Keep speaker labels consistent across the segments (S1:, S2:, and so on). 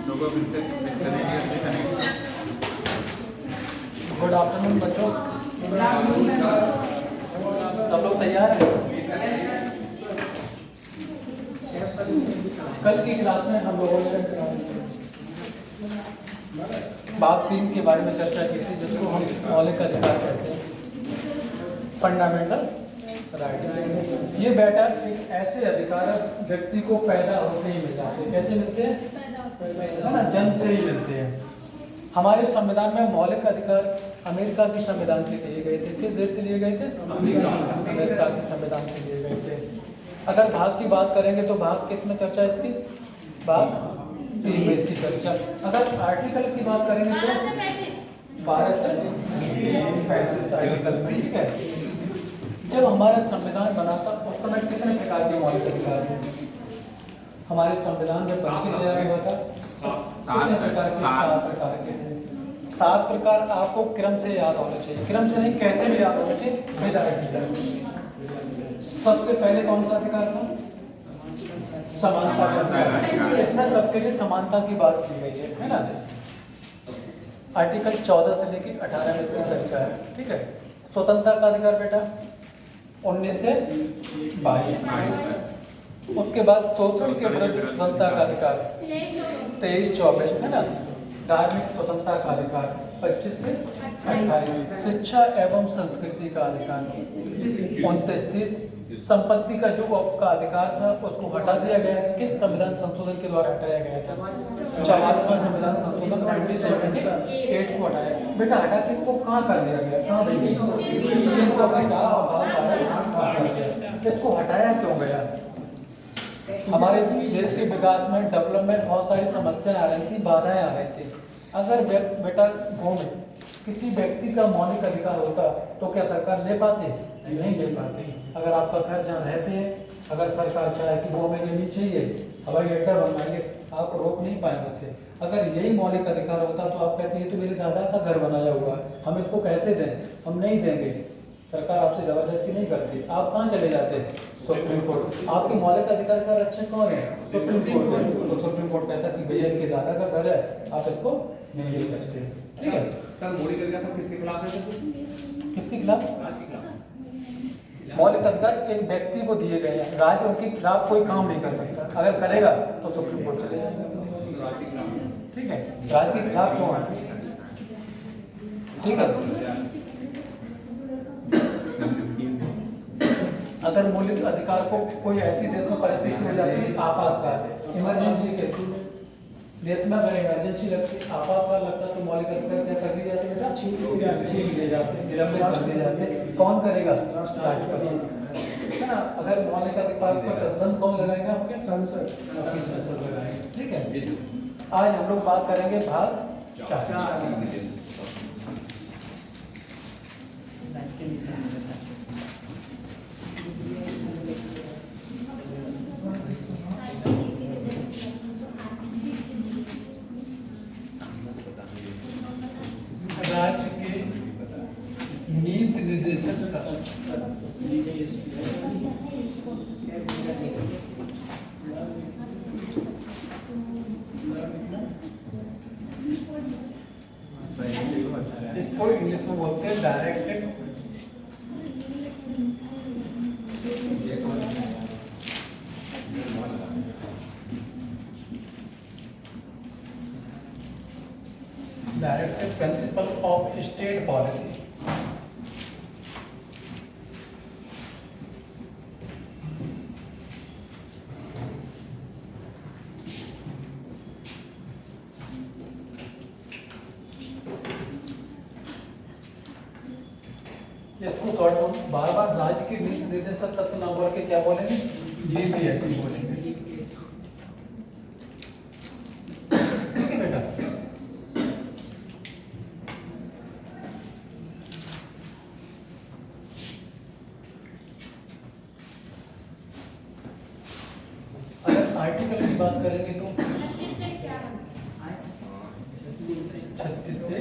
S1: लोगों फिर से
S2: गुड आफ्टरनून बच्चों, सब लोग तैयार हैं? कल की क्लास में हम लोगों ने बात 3 के बारे में चर्चा की थी, जिसको हम मौलिक अधिकार कहते हैं, फंडामेंटल राइट। ये बेटा एक ऐसे अधिकार व्यक्ति को पैदा होते ही मिल जाते हैं। कैसे मिलते हैं? है ना, जन्म से ही मिलते हैं। हमारे संविधान में मौलिक अधिकार अमेरिका के संविधान से लिए गए थे। किस देश से लिए गए थे? अमेरिका के संविधान से लिए गए थे। अगर भाग की बात करेंगे तो भाग किस में चर्चा है इसकी? भाग 3 में इसकी चर्चा। अगर आर्टिकल की बात करेंगे तो 12 से 35 आर्टिकल में, ठीक है। जब हमारा संविधान बना था उस समय कितने प्रकार के मौलिक अधिकार थे? हमारे संविधान में 25 तैयार हुआ था, कितने प्रकार के? 7 प्रकार के थे। 7 प्रकार आपको क्रम से याद होना चाहिए, क्रम से नहीं, कैसे भी याद होना चाहिए, विद आर्टिकल। सबसे पहले कौन सा अधिकार था? समानता का अधिकार। इसमें सबके लिए समानता की बात की गई है ना। आर्टिकल 14 से लेकर 18 में इसका तरीका है, ठीक है। स्वतंत्रता का अधिकार बेटा 19 से 22। उसके बाद शोषण के विरुद्ध स्वतंत्रता का अधिकार 23-24 है ना। धार्मिक स्वतंत्रता का अधिकार 25 से 28। शिक्षा एवं संस्कृति का अधिकार 29-30। संपत्ति का जो आपका अधिकार था उसको हटा दिया गया। किस संविधान संशोधन के द्वारा हटाया गया था? 44वां संविधान संशोधन 1978 को हटाया। बेटा हटा के इसको कहाँ कर दिया गया? कहाँ भेज दिया? इसको हटाया क्यों गया? हमारे देश के विकास में, डेवलपमेंट बहुत सारी समस्याएं आ रही थी, बाधाएं आ रही थी। अगर बेटा गाँव में किसी व्यक्ति का मौलिक अधिकार होता तो क्या सरकार ले पाती? नहीं ले पाती। अगर आपका घर जहाँ रहते हैं, अगर सरकार चाहे कि वो हमें लेनी चाहिए, हवाई अड्डा बनवाएंगे, आप रोक नहीं पाएंगे उसे। अगर यही मौलिक अधिकार होता तो आप कहते हैं तो मेरे दादा का घर बनाया हुआ है, हम इसको कैसे दें? हम नहीं देंगे। सरकार आपसे जबरदस्ती नहीं करती। आप कहाँ चले जाते? Supreme court. आपके मौलिक अधिकार का रक्षक कौन है? Supreme court. तो सुप्रीम कोर्ट कहता कि भैया इनके दादा का घर है, आप इसको नहीं ले सकते, ठीक है।
S1: सर मौलिक अधिकार सब किसके खिलाफ है?
S2: किसके खिलाफ? मौलिक अधिकार एक व्यक्ति को दिए गए हैं, राज्य उनके खिलाफ कोई काम नहीं कर सकता। अगर करेगा तो सुप्रीम कोर्ट चले जाएगा, ठीक है। राज्य के खिलाफ क्यों है? ठीक है। अगर मौलिक अधिकार को कोई ऐसी देश में परिस्थिति हो जाती है, आपातकाल, इमरजेंसी के देश में अगर इमरजेंसी लगती, आपातकाल लगता तो मौलिक अधिकार क्या कर दिए जाते? बेटा छीन लिए जाते, निलंबित कर दिए जाते। कौन करेगा? राष्ट्रपति, है ना। अगर मौलिक अधिकार पर प्रतिबंध कौन लगाएगा? आपके संसद लगाएगा, ठीक है। आज हम लोग बात करेंगे भाग 4। राज्य के नीति निर्देशक का इसको इंग्लिश में बोलते हैं directed principle of state policy. इसको थोड़ा बार बार राज्य के नीति निर्देशक तत्व नाम बोल के क्या बोलेंगे? जीपीएससी बोलेंगे, ठीक है बेटा। अगर आर्टिकल की बात करेंगे तो 36 से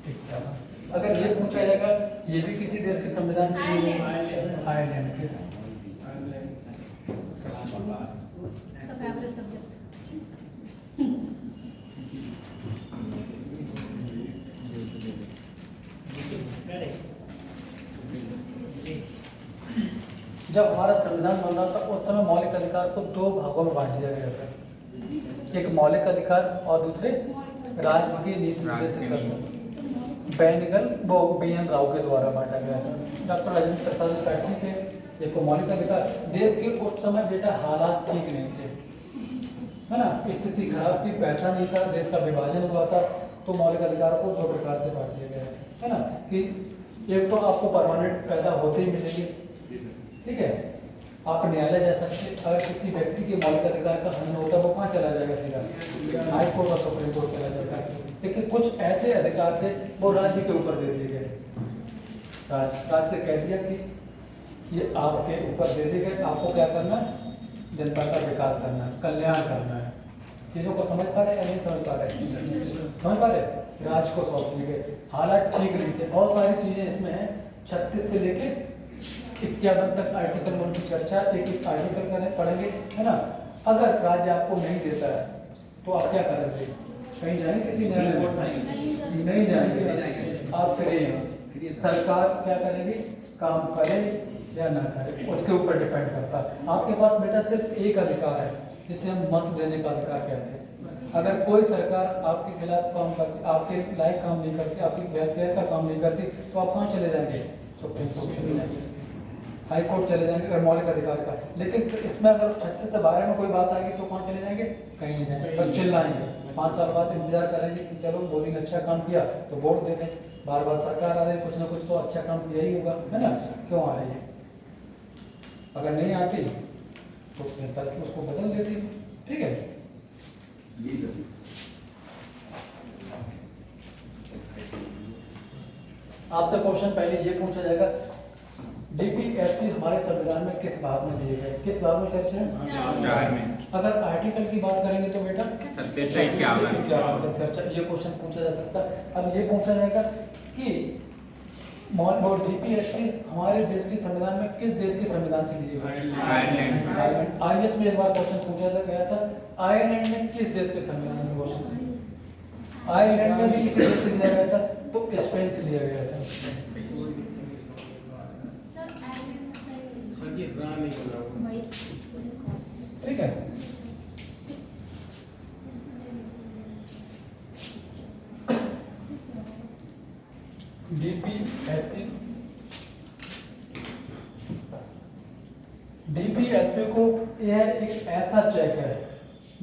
S2: 51। अगर ये पूछा जाएगा, ये भी किसी देश के संविधान से आयरलैंड के।
S3: तो फेवरेट सब्जेक्ट
S2: जब हमारा संविधान बन रहा था उस समय मौलिक अधिकार को दो भागों में बांट दिया गया था, एक मौलिक अधिकार और दूसरे राज्य के नीति निर्देशित तत्व। बैनिगल वो BN राव के द्वारा बांटा गया था। डॉक्टर राजेंद्र प्रसाद त्रिपाठी के एक मौलिक अधिकार। देश के उस समय बेटा हालात ठीक नहीं थे, है ना, स्थिति खराब थी, पैसा नहीं था, देश का विभाजन हुआ था, तो मौलिक अधिकारों को दो प्रकार से बांट दिया गया है ना, कि एक तो आपको परमानेंट पैदा होते ही मिलेगी, ठीक है, आप न्यायालय जा सकते, अगर किसी व्यक्ति के मौलिक अधिकार का हनन होता है वो कहाँ चला जाएगा, सीधा हाई कोर्ट और सुप्रीम कोर्ट चला जाएगा। लेकिन कुछ ऐसे अधिकार थे वो राज्य के ऊपर दे दिए गए, राज्य से कह दिया कि ये आपके ऊपर दे दिए गए, आपको क्या करना है, जनता का विकास करना है, कल्याण करना है। चीज़ों को समझ पा रहे या नहीं समझ पा रहे, समझ पा रहे, राज्य को सौंप दिए गए। हालात ठीक नहीं थे, बहुत सारी चीज़ें इसमें हैं, 36 से लेके 51 तक आर्टिकल 1 की चर्चा, एक आर्टिकल करें पढ़ेंगे, है ना। अगर राज्य आपको नहीं देता है तो आप क्या करेंगे, कहीं जाएंगे, किसी न्यायालय नहीं जाएंगे, आप फिर सरकार क्या करेगी, काम करे या ना करे, उसके ऊपर डिपेंड करता है। आपके पास बेटा सिर्फ एक अधिकार है जिसे हम मत देने का अधिकार कहते हैं। अगर कोई सरकार आपके खिलाफ काम करती, आपके लायक काम नहीं करती, आपकी वेलफेयर का काम नहीं करती, तो आप कहाँ चले जाएंगे, सुप्रीम कोर्ट चले जाएंगे, हाई कोर्ट चले जाएंगे, अगर मौलिक अधिकार का। लेकिन इसमें अगर 36 से 12 में कोई बात आएगी तो कहाँ चले जाएंगे, कहीं नहीं जाएंगे, बस चिल्लाएंगे, 5 साल बाद इंतजार करेंगे कि चलो मोदी ने अच्छा काम किया तो वोट दे दें, बार बार सरकार आ रही, कुछ ना कुछ तो अच्छा काम किया ही होगा, है ना, क्यों आ रही है। अगर नहीं आती तो उसको बदल देती, ठीक है। आपसे क्वेश्चन पहले ये पूछा जाएगा, DPSP हमारे संविधान में किस भाग में दिए गए, किस भाग में चर्चा है, अगर आर्टिकल की बात करेंगे तो बेटा चर्चा, ये क्वेश्चन पूछा जा सकता है। अब ये पूछा जाएगा कि DPSP हमारे देश के संविधान में किस देश के संविधान से ली गई, आयरलैंड। IAS में एक बार क्वेश्चन पूछा गया था, आयरलैंड में किस देश के संविधान से क्वेश्चन, आयरलैंड में भी किसी देश से लिया गया था, तो स्पेन से लिया गया था। ठीक है, DPSP को यह एक ऐसा चेक है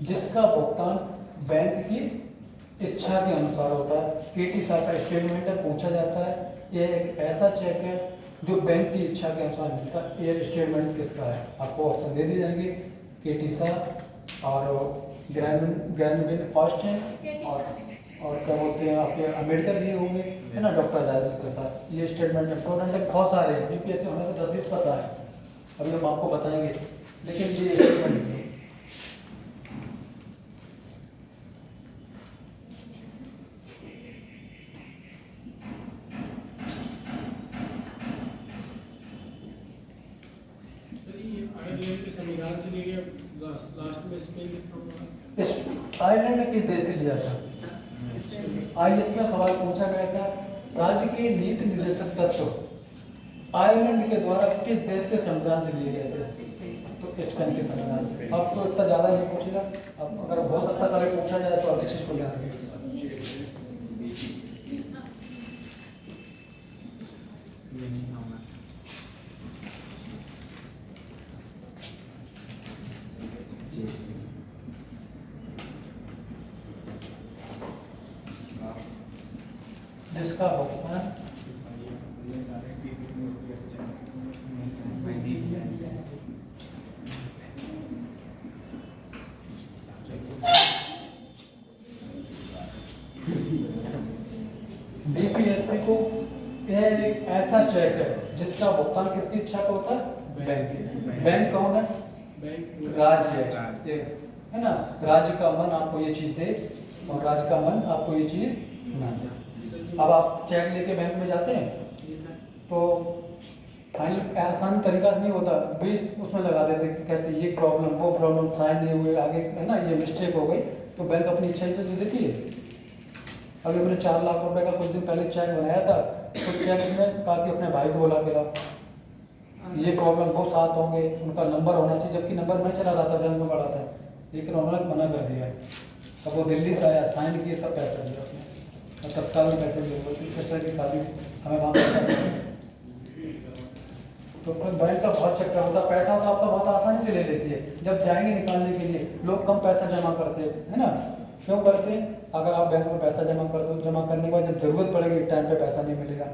S2: जिसका भुगतान बैंक की इच्छा के अनुसार होता है। KT साहब का स्टेटमेंट है, पूछा जाता है, यह एक ऐसा चेक है जो बैंक की इच्छा के अनुसार मिलता है। यह स्टेटमेंट किसका है, आपको ऑप्शन दे दिए जाएंगे, KT साहब और ग्रैंड ऑस्टिन और क्या बोलते हैं आपके अम्बेडकर जी होंगे, है ना, डॉक्टर राजेंद्र प्रसाद। ये स्टेटमेंट है, बहुत सारे हैं, DPSP हमें तो 10-20 पता है, अभी हम आपको बताएंगे, लेकिन ये स्टेटमेंट है।
S3: संविधान से लेके लास्ट में स्पेन,
S2: आयरलैंड ने किस देश से लिया था, IAS में सवाल पूछा गया था, राज्य के नीति निर्देशक तत्व आयरलैंड के द्वारा किस देश के संविधान से लिए गए थे, तो स्पेन के संविधान से। अब तो इतना ज़्यादा नहीं पूछेगा, अब अगर बहुत हद तक अगर पूछा जाए तो अगली चीज़ को ध्यान रखिए। जिसका भुगतान DPSP को यह एक ऐसा चेक है जिसका भुगतान किसकी इच्छा पे होता है, बैंक की। बैंक कौन है, राज्य है ना, राज्य का मन आपको ये चीज दे और राज्य का मन आपको ये चीज ना दे। अब आप चेक लेके बैंक में जाते हैं तो फाइनल आसान तरीका नहीं होता, बीच उसमें लगा देते, कहते ये प्रॉब्लम वो प्रॉब्लम, साइन नहीं हुए आगे, है ना, ये मिस्टेक हो गई, तो बैंक अपनी इच्छा से दे देती है। अभी हमने 4 लाख रुपए का कुछ दिन पहले चेक बनाया था, तो चेक में कहा कि अपने भाई को बुला के लाओ, ये प्रॉब्लम वो साथ होंगे, उनका नंबर होना चाहिए, जबकि नंबर मैं चला रहा था बैंक में पड़ा था, लेकिन उन्होंने मना कर दिया। अब वो दिल्ली से आया, साइन किए, तब पैसा दिया उसने, और तत्काल में पैसे दिए। वो सिस्टर की शादी हमें वहाँ पैसा, तो बैंक का बहुत चक्कर होता, पैसा तो आपका बहुत आसानी से ले लेती है, जब जाएंगे निकालने के लिए लोग कम पैसा जमा करते हैं, है ना? क्यों करते हैं? अगर आप बैंक में पैसा जमा कर दो, जमा करने के बाद जब जरूरत पड़ेगी टाइम पे पैसा नहीं मिलेगा,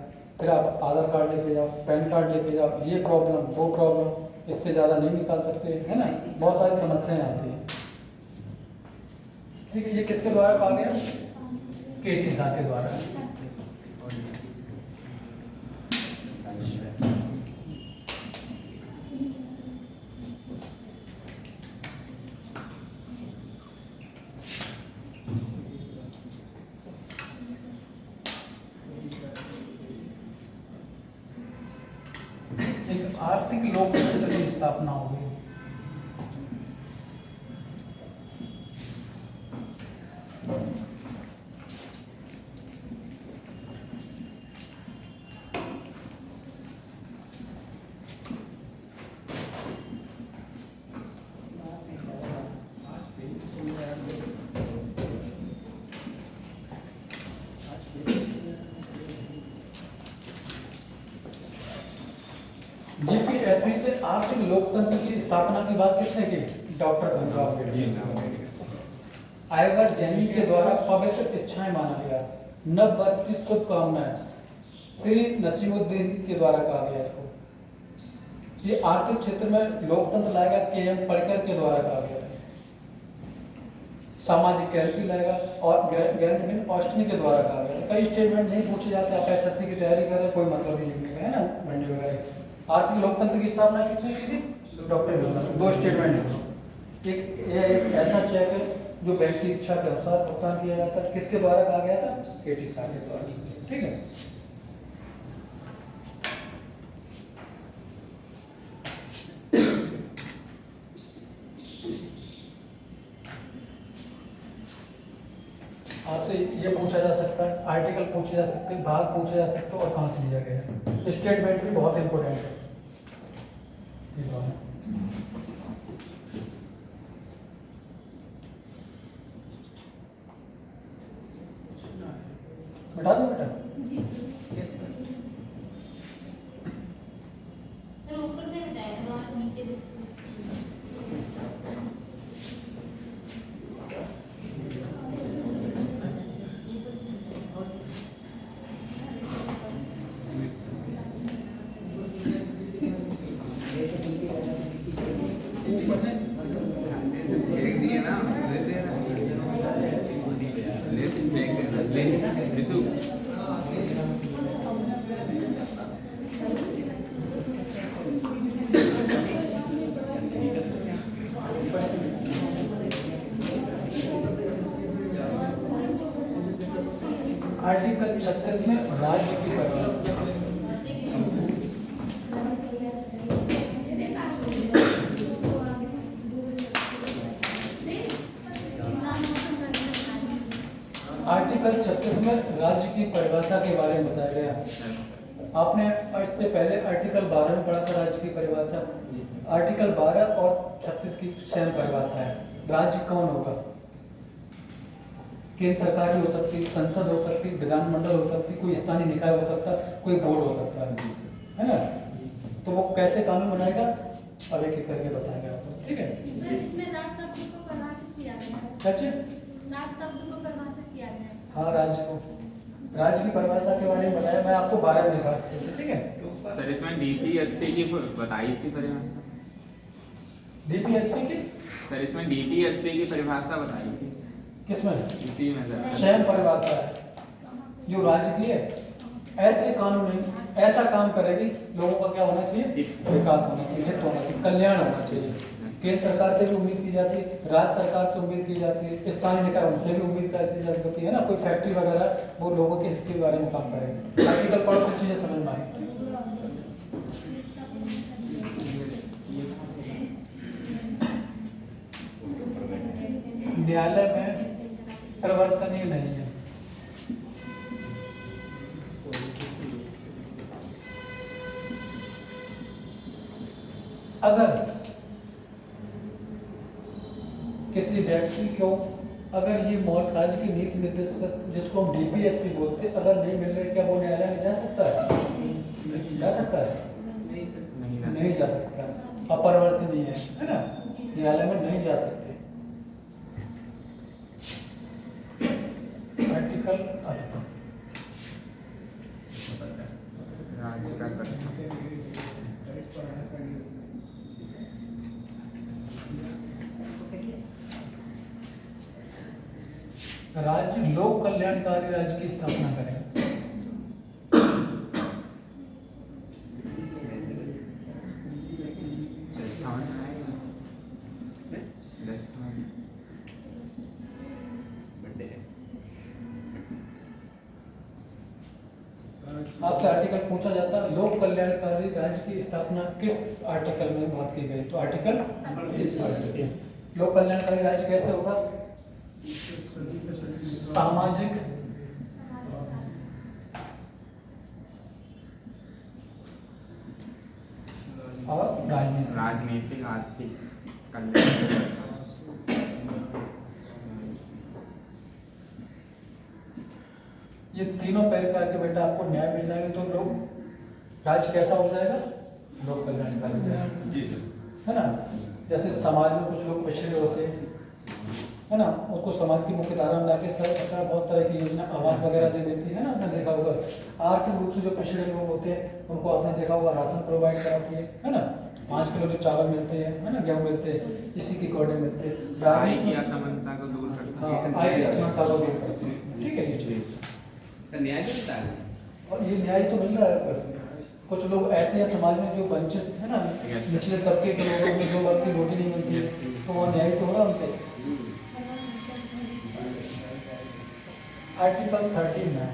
S2: फिर आप आधार कार्ड लेके जाओ, पैन कार्ड लेके जाओ, ये प्रॉब्लम वो प्रॉब्लम, इससे ज़्यादा नहीं निकाल सकते, है ना? बहुत सारी समस्याएं आती हैं। ठीक है, ये किसके द्वारा कहा गया? केटी साहब के द्वारा। एक आर्थिक लोकतंत्र की स्थापना हो गई। जीपीएसपी से आर्थिक लोकतंत्र की स्थापना की बात किसने की? डॉक्टर भीमराव अम्बेडकर। आयकर जैनी के द्वारा पवित्र इच्छाएं माना गया, नव वर्ष की शुभकामनाएं श्री नसीमुद्दीन के द्वारा कहा गया इसको। ये आर्थिक क्षेत्र में लोकतंत्र लाएगा के.एम. पटकर के द्वारा कहा गया, सामाजिक क्रांति लाएगा और ग्रैंड ऑस्टिन के द्वारा कहा गया। कई स्टेटमेंट नहीं पूछे जाते, आप एसएससी की तैयारी कर रहे हैं, कोई मतलब नहीं लिखने का, है ना? मंडे वगैरह। आर्थिक लोकतंत्र की स्थापना किसने की थी? डॉक्टर भीमराव। दो स्टेटमेंट है, एक ऐसा चेक है जो बैंक की इच्छा के अनुसार भुगतान किया जाता है, किसके द्वारा कहा गया था? केटी साहब के द्वारा। ठीक है, आपसे ये पूछा जा सकता है, आर्टिकल पूछे जा सकते हैं, भाग पूछे जा सकते हैं, और कहाँ से लिया गया है। स्टेटमेंट भी बहुत इंपॉर्टेंट है। बता दो बेटा।
S4: ऊपर से बताया और नीचे
S2: आर्टिकल 36 में राज्य की परिभाषा। आर्टिकल 36 में राज्य की परिभाषा के बारे में बताया गया। आपने इससे पहले आर्टिकल 12 में पढ़ा था राज्य की परिभाषा। आर्टिकल 12 और 36 की सेम परिभाषा है। राज्य कौन होगा? केंद्र सरकार भी हो सकती, संसद हो सकती, विधानमंडल हो सकती, कोई स्थानीय निकाय हो सकता, कोई बोर्ड हो सकता है ना? तो वो कैसे कानून बनाएगा, अब एक एक करके बताएंगे आपको। ठीक है,
S4: इसमें राज शब्द को परिभाषित किया गया है।
S2: सच?
S4: राज शब्द को परिभाषित किया गया है।
S2: हाँ, राज्य की परिभाषा के बारे में बताया, मैं आपको 12 दिखा। ठीक है
S1: सर, इसमें डीपीएसपी की बताई थी परिभाषा।
S2: डीपीएसपी की?
S1: सर, इसमें डीपीएसपी की परिभाषा बताई थी।
S2: किसमें?
S1: इसी में सर।
S2: स्वयं परिभाषा है जो राज्य की है। ऐसे कानून नहीं, ऐसा काम करेगी, लोगों का क्या होना चाहिए? विकास होना चाहिए, हित होना चाहिए, कल्याण होना चाहिए। केंद्र सरकार से भी उम्मीद की जाती है, राज्य सरकार से उम्मीद की जाती है, स्थानीय निकाय उनसे भी उम्मीद की जाती है ना। कोई फैक्ट्री वगैरह, वो लोगों के हित के बारे में काम करेगी। आर्टिकल पढ़ो, कुछ चीजें समझ में आएगी। न्यायालय में परिवर्तन ही नहीं है। अगर किसी व्यक्ति को अगर ये राज्य की नीति निर्देशक जिसको हम डीपीएसपी बोलते हैं अगर नहीं मिल रहे, क्या वो न्यायालय में जा सकता है? जा सकता है? नहीं जा सकता। अपरवर्ती नहीं है ना, न्यायालय में नहीं जा सकते। आर्टिकल
S1: राज्य का कर्तव्य
S2: राज्य लोक कल्याणकारी राज्य की स्थापना करें। आपसे आर्टिकल पूछा जाता है लोक कल्याणकारी राज्य की स्थापना किस आर्टिकल में बात की गई? तो आर्टिकल लोक कल्याणकारी राज्य कैसे होगा? सामाजिक और
S1: राजनीतिक आर्थिक कल्याण।
S2: ये तीनों प्रकार के बेटा आपको न्याय मिल जाएंगे तो लोग राज्य कैसा हो जाएगा? लोक कल्याणकारी है ना। जैसे समाज में कुछ लोग पिछड़े होते हैं है ना, उसको समाज की मुख्य धारा में लाके सरकार बहुत तरह की योजना आवास वगैरह दे देती है ना। आपने देखा होगा आर्थिक रूप से जो पिछड़े लोग होते हैं उनको आपने देखा होगा राशन प्रोवाइड कराती है ना। 5 किलो जो चावल मिलते हैं है ना, गेहूँ मिलते हैं, इसी के अकॉर्डिंग मिलते हैं।
S1: आय की असमानता को दूर करता है।
S2: आय की असमानता को दूर करते हैं। ठीक है जी।
S5: न्याय मिलता है
S2: और ये न्याय तो मिल रहा है, पर कुछ लोग ऐसे हैं समाज में जो वंचित है ना, निचले तबके के लोगों को जो वक्त की रोटी नहीं मिलती है तो वो न्याय तो हो रहा उनसे। आर्टिकल 13 है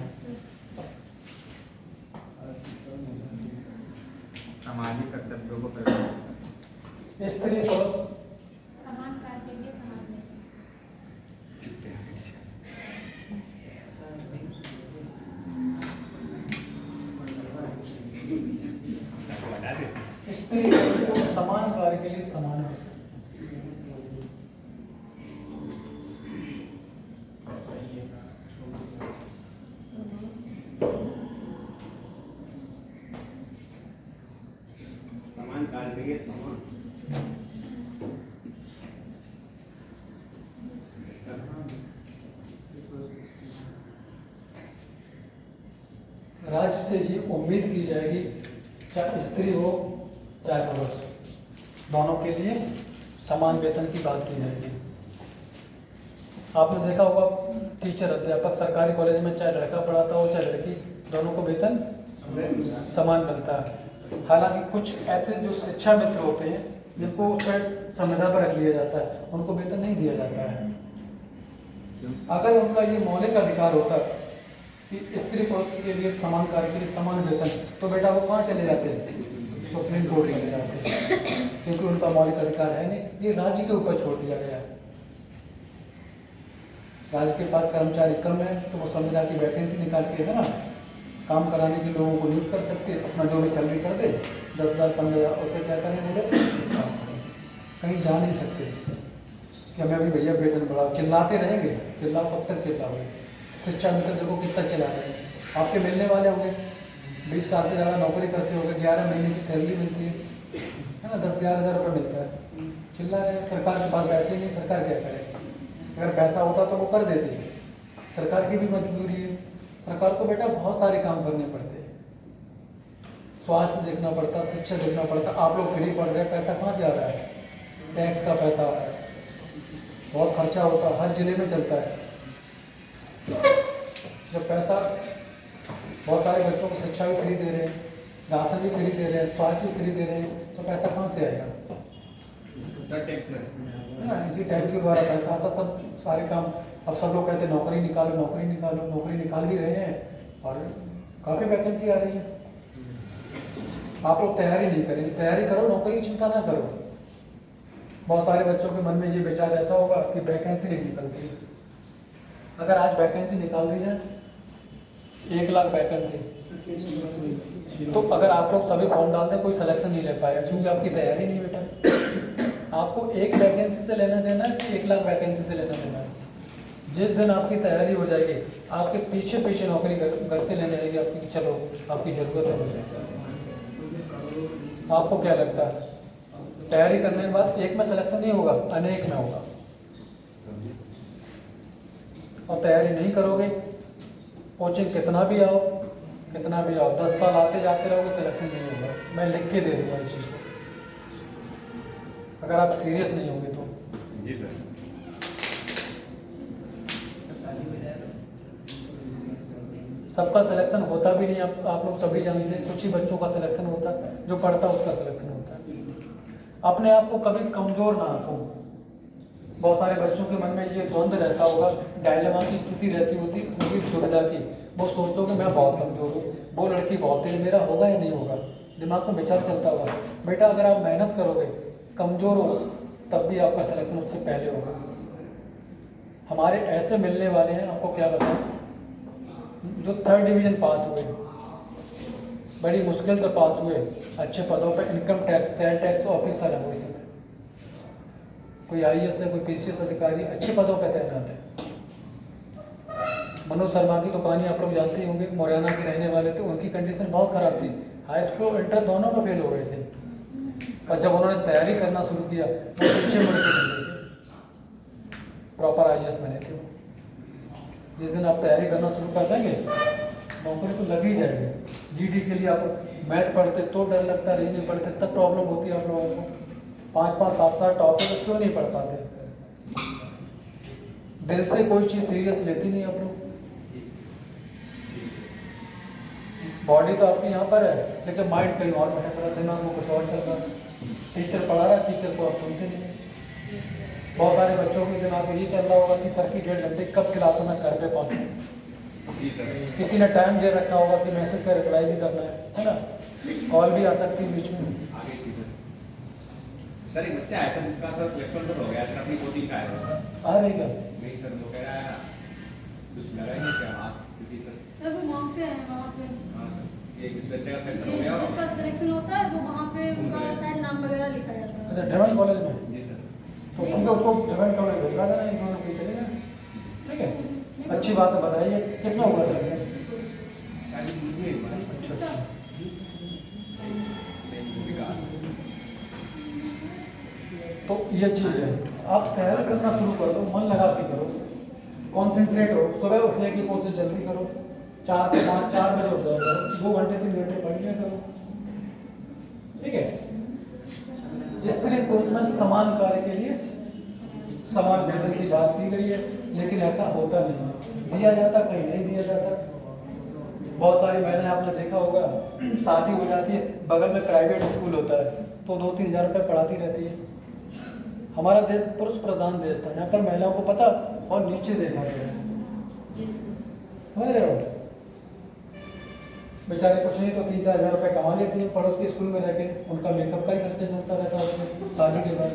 S1: सामाजिक कर्तव्यों को प्रभावित
S2: स्त्री को
S4: समान कार्य के लिए समान वेतन।
S2: स्त्री को समान कार्य के लिए समान वेतन।
S5: समान कार्य के लिए समान।
S2: राज्य से ये उम्मीद की जाएगी चाहे स्त्री हो चाहे पुरुष, दोनों के लिए समान वेतन की बात की जाएगी। आपने देखा होगा टीचर अध्यापक सरकारी कॉलेज में चाहे लड़का पढ़ाता हो चाहे लड़की, दोनों को वेतन समान मिलता है। हालांकि कुछ ऐसे जो शिक्षा मित्र होते हैं जिनको संविदा पर रख लिया जाता है उनको वेतन नहीं दिया जाता है। अगर उनका ये मौलिक अधिकार होता कि स्त्री पुरुष के लिए समान कार्य के लिए समान वेतन, तो बेटा वो कहाँ चले जाते हैं? सुप्रीम कोर्ट चले जाते हैं, क्योंकि उनका मौलिक अधिकार है नहीं। ये राज्य के ऊपर छोड़ दिया गया है। राज्य के पास कर्मचारी कम है तो वो संविदा की वैकेंसी निकाल के है ना काम कराने के लोगों को नियुक्त कर सकते, अपना जो भी सैलरी कर दे 10,000 15,000 और क्या करें बोले कहीं जा नहीं सकते कि हमें अभी भैया वेतन बढ़ाओ। चिल्लाते रहेंगे, चिल्लाओ कब तक चिल्लाओगे? शिक्षा मित्र देखो कितना चिल्ला रहे हैं। आपके मिलने वाले होंगे 20 साल से ज़्यादा नौकरी करते होंगे, 11 महीने की सैलरी मिलती है ना, 10-11 हज़ार रुपये मिलता है। चिल्ला रहे हैं। सरकार के पास पैसे नहीं, सरकार क्या करे? अगर पैसा होता तो वो कर देती। सरकार की भी मजबूरी है। सरकार को बेटा बहुत सारे काम करने पड़ते हैं, स्वास्थ्य देखना पड़ता, शिक्षा देखना पड़ता। आप लोग फ्री पढ़ रहे हैं, पैसा कहाँ से आ रहा है? टैक्स का पैसा आ रहा है, बहुत खर्चा होता है, हर जिले में चलता है। जब पैसा बहुत सारे बच्चों को शिक्षा भी फ्री दे रहे हैं, राशन भी फ्री दे रहे हैं, स्वास्थ्य भी फ्री दे रहे हैं, तो पैसा कहाँ से आएगा?
S5: टैक्स
S2: है ना, इसी टैक्स के द्वारा पैसा आता तब सारे काम। अब सब लोग कहते हैं नौकरी निकालो नौकरी निकालो, नौकरी निकाल भी रहे हैं और काफ़ी वैकेंसी आ रही है। आप लोग तैयारी नहीं करें, तैयारी करो, नौकरी की चिंता ना करो। बहुत सारे बच्चों के मन में ये विचार रहता होगा कि वैकेंसी नहीं निकलती। अगर आज वैकेंसी निकाल दी जाए 1 लाख वैकेंसी तो अगर आप लोग सभी फॉर्म डालते हैं कोई सिलेक्शन नहीं ले पाएगा, क्योंकि आपकी तैयारी नहीं बेटा। आपको एक वैकेंसी से लेना देना है कि 1 लाख वैकेंसी से लेना देना है। जिस दिन आपकी तैयारी हो जाएगी, आपके पीछे पीछे नौकरी करते लेने आएगी आपकी, चलो आपकी ज़रूरत है मुझे। आपको क्या लगता है, तैयारी करने के बाद एक में सिलेक्शन नहीं होगा, अनेक में होगा। और तैयारी नहीं करोगे, कोचिंग कितना भी आओ 10 साल आते जाते रहोगे, सिलेक्शन नहीं होगा। मैं लिख के दे दूँगा इस चीज़ को, अगर आप सीरियस नहीं होंगे तो।
S5: जी सर।
S2: सबका सिलेक्शन होता भी नहीं, आप लोग सभी जानते हैं। कुछ ही बच्चों का सिलेक्शन होता है, जो पढ़ता है उसका सिलेक्शन होता है। अपने आप को कभी कमज़ोर ना रखो। बहुत सारे बच्चों के मन में ये द्वंद्व रहता होगा, डायलेमा की स्थिति रहती होती है, दुविधा की। वो सोचते हो कि मैं बहुत कमज़ोर हूँ, वो लड़की बहुत तेज, मेरा होगा या नहीं होगा, दिमाग में विचार चलता होगा। बेटा अगर आप मेहनत करोगे, कमज़ोर हो, तब भी आपका सिलेक्शन उससे पहले होगा। हमारे ऐसे मिलने वाले हैं, आपको क्या बताऊं, जो 3rd डिवीज़न पास हुए, बड़ी मुश्किल से पास हुए, अच्छे पदों पर income tax, sale tax officer है वो इस समय, कोई IAS है, कोई PCS अधिकारी, अच्छे पदों पर तैनात है। मनोज शर्मा की तो कहानी आप लोग जानते ही होंगे, मुरैना के रहने वाले थे, उनकी कंडीशन बहुत ख़राब थी, हाई स्कूल इंटर दोनों में फेल हो गए थे। और जब उन्होंने तैयारी करना शुरू किया, वो पीछे मुड़ के चले गए, प्रॉपर IAS बने थे। जिस दिन आप तैयारी करना शुरू कर देंगे, नौकरी तो लग ही जाएगी। GD के लिए आप मैथ पढ़ते तो डर लगता है, नहीं पढ़ते तब प्रॉब्लम होती है आप लोगों को। 5-5, 7-7 टॉपिक क्यों नहीं पढ़ पाते? दिल से कोई चीज़ सीरियस लेती नहीं आप लोग। बॉडी तो आपकी यहाँ पर है, लेकिन माइंड कहीं और भटक रहा है, दिमाग में कुछ और चल रहा है। टीचर पढ़ा रहा है, टीचर को आप सुनते नहीं। बहुत सारे बच्चों के दिमाग में ये चल रहा होगा कि सर की 1.5 घंटे कब क्लासों में घर पे पहुँचे।
S5: जी सर।
S2: किसी ने टाइम दे रखा होगा कि मैसेज का रिप्लाई भी करना है ना, कॉल भी आ सकती है बीच में।
S5: आगे की सर एक बच्चा ऐसा जिसका सर सिलेक्शन तो हो गया सर, अपनी कोचिंग का है।
S2: आ रही क्या?
S5: नहीं सर, वो कह रहा है कुछ लगा ही नहीं क्या आप, क्योंकि सर
S4: वो मांगते हैं वहाँ पे,
S5: हाँ सर, एक इस बच्चे का सिलेक्शन हो गया।
S4: जिसका सिलेक्शन होता है वो वहाँ पे उनका शायद नाम वगैरह लिखा जाता है।
S2: अच्छा, ड्रिवन कॉलेज में,
S5: जी सर।
S2: तो उनको उसको ड्रिवन कॉलेज भिजवा देना, एक दोनों पे चलेगा, ठीक है। अच्छी बात है, बताइए कितना हुआ सर?
S5: शायद मुझे एक बार
S4: इसका
S5: विकास।
S2: तो ये चीज़ है, आप तैयारी करना शुरू कर दो, मन लगा के करो, कॉन्सेंट्रेट हो। सुबह उठने की कोशिश जल्दी करो, 4 से 5, 4 बजे उठ जाया करो, 2 घंटे 3 घंटे पढ़ लिया करो, ठीक है। स्त्री पुरुष में समान कार्य के लिए समान वेतन की बात की गई है, लेकिन ऐसा होता नहीं है। दिया जाता, कहीं नहीं दिया जाता। बहुत सारी महिलाएं आपने देखा होगा, शादी हो जाती है, बगल में प्राइवेट स्कूल होता है, तो 2-3 हज़ार रुपये पढ़ाती रहती है। हमारा देश पुरुष प्रधान देश था, यहाँ पर महिलाओं को पता और नीचे देखा गया, समझ रहे हो। बेचारे कुछ नहीं तो 3-4 हज़ार रुपये कमा लेती हैं पड़ोस के स्कूल में रह के, उनका मेकअप का ही खर्चा चलता रहता है उसमें शादी के बाद।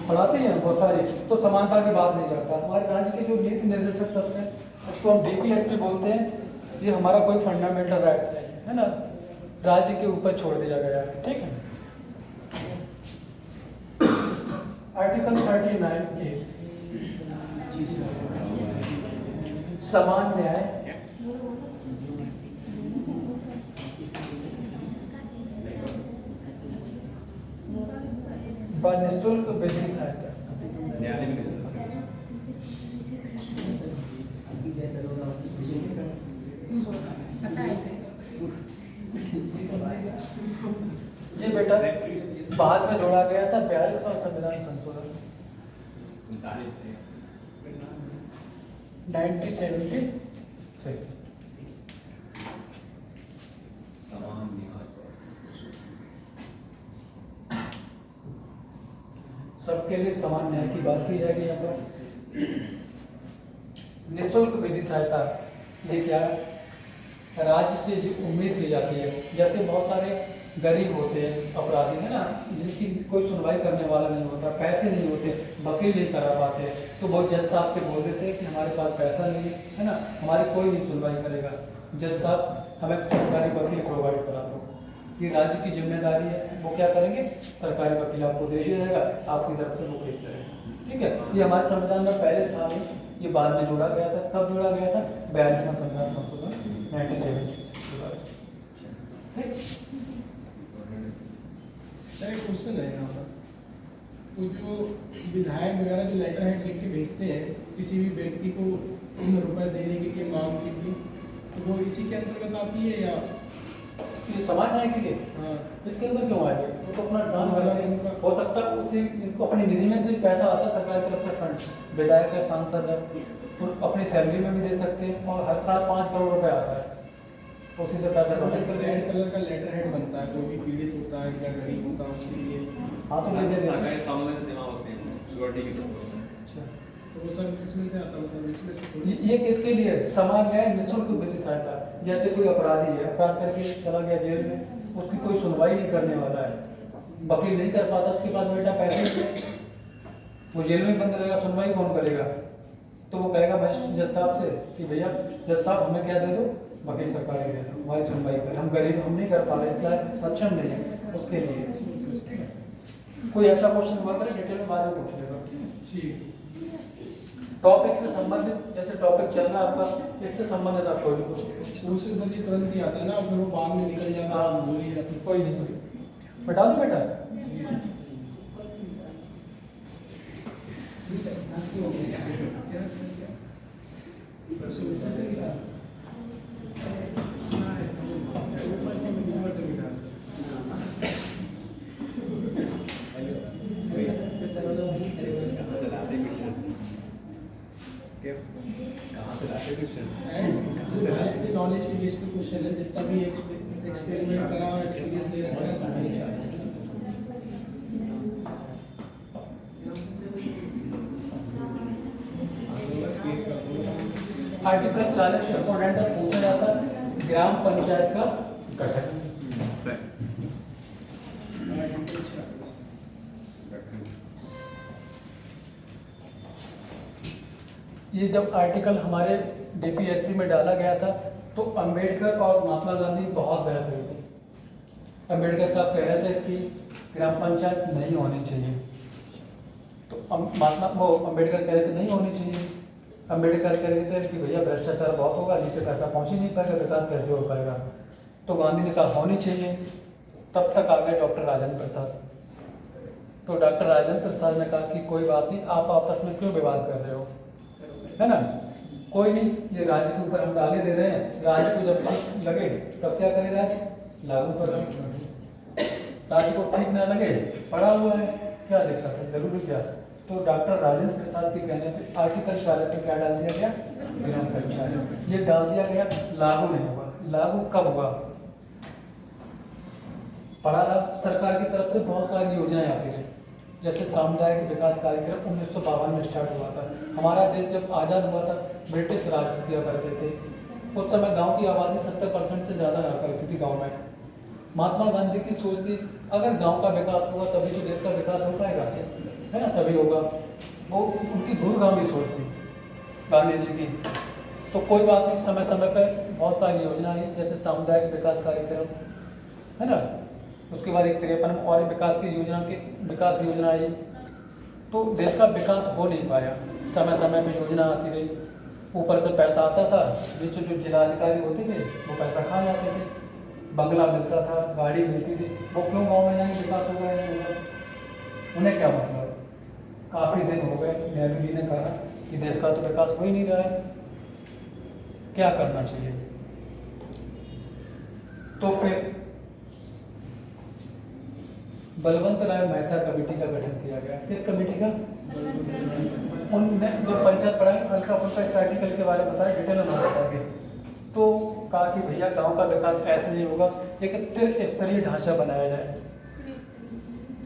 S2: पढ़ाती हैं बहुत सारी, तो समानता की बात नहीं करता। हमारे राज्य के जो नीति निर्देशक तत्व हैं, उसको हम DPSP बोलते हैं, ये हमारा कोई फंडामेंटल राइट्स नहीं है ना, राज्य के ऊपर छोड़ दिया गया है, ठीक है। आर्टिकल 39A समान न्याय व निःशुल्क विधि सहायता।
S5: न्यायालय में मिल सकता है।
S4: पता है सर।
S2: ये बेटा बाद में जोड़ा गया था 42वां संविधान संशोधन 1976।
S5: समान
S2: सबके लिए समान न्याय की बात की जाएगी यहाँ पर। निःशुल्क विधि सहायता ये क्या है, राज्य से जो उम्मीद की जाती है, जैसे बहुत सारे गरीब होते हैं अपराधी है ना, जिनकी कोई सुनवाई करने वाला नहीं होता, पैसे नहीं होते, वकील नहीं करा पाते, तो वो जज साहब से बोल देते हैं कि हमारे पास पैसा नहीं है ना, हमारी कोई नहीं सुनवाई करेगा, जज साहब हमें सरकारी वकील प्रोवाइड करा दो। ये राज्य की जिम्मेदारी है, वो क्या करेंगे, सरकारी वकील आपको दे दिया जाएगा, आपकी तरफ से वो केस करेंगे। ठीक है, ये हमारे संविधान में पहले था नहीं, ये बाद में जोड़ा गया था। कब जोड़ा गया था? 42वां संविधान संशोधन 1970। ठीक,
S3: सर एक क्वेश्चन है यहाँ पर, तो जो विधायक वगैरह जो लेटर हेड लिख के भेजते हैं किसी भी व्यक्ति को रुपए देने के लिए मांग के लिए, तो वो इसी के अंतर्गत आती है या
S2: ये समाज न्याय के लिए
S3: हाँ
S2: इसके अंदर क्यों आएगा? वो तो अपना काम
S3: हाँ,
S2: कर रहे हैं,
S3: उनका-
S2: हो सकता है उसी इनको अपनी निधि में से पैसा आता है, सरकार की तरफ से फंड, विधायक है, सांसद है, तो अपनी सैलरी में भी दे सकते हैं, और हर साल 5 करोड़ रुपए आता है, उसी से पैसा कलेक्ट करते
S3: रेड
S2: हैं।
S3: कलर का लेटर हेड बनता है, कोई भी पीड़ित होता है या गरीब होता है उसके लिए,
S2: हाँ तो मुझे
S5: सरकारी कामों में तो जमा होते हैं सिक्योरिटी की तरफ से।
S2: अच्छा,
S3: तो वो सर किसमें से आता, मतलब इसमें से थोड़ी-
S2: ये किसके लिए? समाज न्याय निःशुल्क विधि सहायता। जैसे कोई अपराधी है, अपराध करके चला गया जेल में, उसकी कोई सुनवाई नहीं करने वाला है, वकील नहीं कर पाता, उसके पास बेटा पैसे नहीं है, वो जेल में बंद रहेगा, सुनवाई कौन करेगा? तो वो कहेगा जज साहब से कि भैया जज साहब हमें क्या दे दो, वकील सरकारी दे दो, हमारी सुनवाई करें, हम गरीब, हम नहीं कर पा रहे, इसलिए सक्षम नहीं है उसके लिए। कोई ऐसा क्वेश्चन हुआ करे डिटेल में बाद में पूछ लेगा।
S3: ठीक
S2: टॉपिक से संबंधित, जैसे टॉपिक चल रहा है आपका, इससे संबंधित आप कोई भी पूछ
S3: उससे सर ये तुरंत ही आता है ना, फिर वो बाद में निकल जाता है,
S2: हाँ।
S3: भूल ही जाती है।
S2: कोई नहीं, बता दो बेटा।
S3: जी सर। ऊपर से बिठा।
S5: कहाँ से लाते क्वेश्चन? कहाँ से लाते क्वेश्चन?
S3: नॉलेज के बेस पे क्वेश्चन है, जितना भी एक्सपेरिमेंट करा हुआ, एक्सपीरियंस ले रखा है, सब वही चाहते हैं। केस कर दो।
S2: आर्टिकल 40 से इंपॉर्टेंट है, पूछा जाता है ग्राम पंचायत का गठन।
S1: सर
S2: ये जब आर्टिकल हमारे डीपीएसपी में डाला गया था, तो अंबेडकर और महात्मा गांधी बहुत बहस हुई थी। अंबेडकर साहब कह रहे थे कि ग्राम पंचायत नहीं होनी चाहिए, तो अंबेडकर कह रहे थे नहीं होनी चाहिए। अंबेडकर कह रहे थे कि भैया भ्रष्टाचार बहुत होगा, नीचे पैसा पहुंच ही नहीं पाएगा, विकास कैसे हो पाएगा। तो गांधी ने कहा होनी चाहिए। तब तक आ गए डॉक्टर राजेंद्र प्रसाद। तो डॉक्टर राजेंद्र प्रसाद ने कहा कि कोई बात नहीं, आप आपस में क्यों विवाद कर रहे हो, है ना, कोई नहीं, ये राज्य के ऊपर हम डाले दे रहे हैं, राज्य को जब ठीक लगे तब क्या करे, राज्य लागू करें, राज्य को ठीक ना लगे पड़ा हुआ है, क्या दिक्कत है, जरूरी क्या। तो डॉक्टर राजेंद्र प्रसाद के कहने पे आर्टिकल 40 में क्या डाल दिया गया, ग्राम पंचायत, ये डाल दिया गया, लागू नहीं हुआ। लागू कब हुआ? पढ़ा था, सरकार की तरफ से बहुत सारी योजनाएं आती रही, जैसे सामुदायिक विकास कार्यक्रम 1952 में स्टार्ट हुआ था। हमारा देश जब आज़ाद हुआ था, ब्रिटिश राज किया करते थे, उस समय गांव की आबादी 70% से ज़्यादा रहा करती थी गांव में। महात्मा गांधी की सोच थी, अगर गांव का विकास होगा तभी तो देश का विकास हो पाएगा, है ना, तभी होगा। वो उनकी दूरगामी सोच थी गांधी जी की। तो कोई बात नहीं, समय समय पर बहुत सारी योजना आई, जैसे सामुदायिक विकास कार्यक्रम, है ना, उसके बाद एक 53 और विकास योजना आई। तो देश का विकास हो नहीं पाया, समय समय पे योजना आती रही, ऊपर से पैसा आता था, नीचे जो जिलाधिकारी होते थे वो पैसा खा जाते थे, बंगला मिलता था, गाड़ी मिलती थी, वो क्यों गाँव में जाएंगे, विकास होगा या नहीं होगा, उन्हें क्या मतलब। काफ़ी दिन हो गए, नेहरू जी ने कहा कि देश का तो विकास हो ही नहीं रहा है, क्या करना चाहिए। तो फिर बलवंत राय मेहता कमेटी का गठन किया गया। किस कमेटी का? उनने जो पंचायत पढ़ाई, हल्का फुल्का इस आर्टिकल के बारे में बताया, डिटेल में बताएंगे। तो कहा कि भैया गांव का विकास ऐसे नहीं होगा, एक त्रिस्तरीय ढांचा बनाया जाए,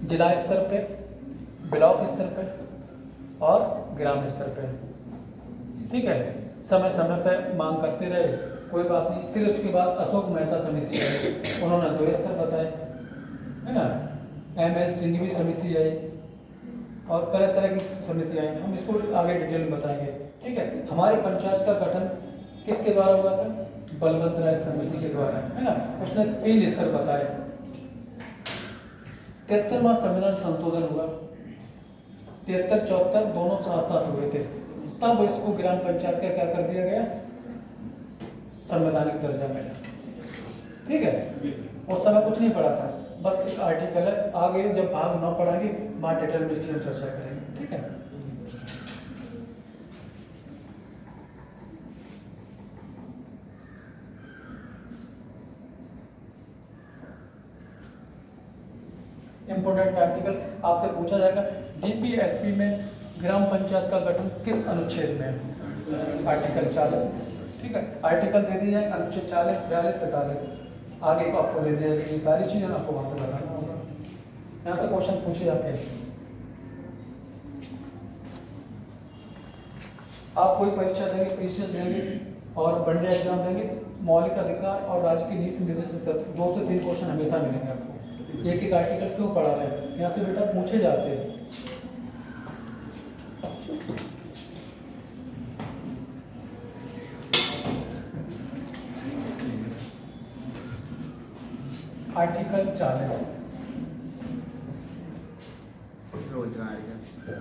S2: जिला स्तर पे, ब्लॉक स्तर पे और ग्राम स्तर पे। ठीक है, समय समय पे मांग करते रहे, कोई बात नहीं। फिर उसके बाद अशोक मेहता समिति आई, उन्होंने 2 स्तर बताए, है ना, ML सिंघवी समिति आई, और तरह तरह की समितियाँ हैं, हम इसको आगे डिटेल में बताएंगे। ठीक है, हमारे पंचायत का गठन किसके द्वारा हुआ था? बलवंत राय समिति के द्वारा, है ना। उसने 3 स्तर बताए। 73वां संविधान संशोधन हुआ, 73-74 दोनों साथ साथ हुए थे, तब इसको ग्राम पंचायत का क्या कर दिया गया? संवैधानिक दर्जा मिला। ठीक है, उस समय कुछ नहीं पढ़ा था, बस एक आर्टिकल है। आगे जब भाग 9 पढ़ाएंगे वहाँ डिटेल में इसकी हम चर्चा करेंगे। ठीक है, इंपोर्टेंट आर्टिकल आपसे पूछा जाएगा, डीपीएसपी में ग्राम पंचायत का गठन किस अनुच्छेद में है? आर्टिकल 40। ठीक है, आर्टिकल दे दिया जाए अनुच्छेद 40, 42, 45, आगे को आपको दे दिया जाएगा। ये सारी चीज़ें आपको वहाँ पे लगाना होगा। यहाँ से क्वेश्चन पूछे जाते हैं। आप कोई परीक्षा देंगे, पीसीएस देंगे और वनडे एग्जाम देंगे, मौलिक अधिकार और राज्य की नीति निर्देशित तत्व, 2 से 3 क्वेश्चन हमेशा मिलेंगे आपको। एक एक आर्टिकल क्यों पढ़ा रहे हैं? यहाँ से बेटा पूछे जाते हैं। आर्टिकल 40
S1: रोजगार का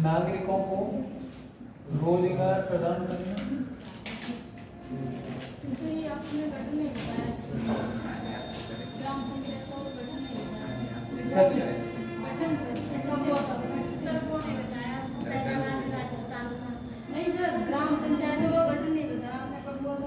S2: नागरिकों को रोजगार प्रदान करना।
S4: क्योंकि ये आपने गठन नहीं बताया, ग्राम पंचायत को गठन नहीं बताया। गठन कब हुआ था सर? वो नहीं बताया। पहला राज्य राजस्थान था। नहीं सर, ग्राम पंचायतों को गठन नहीं बताया आपने, कब हुआ था?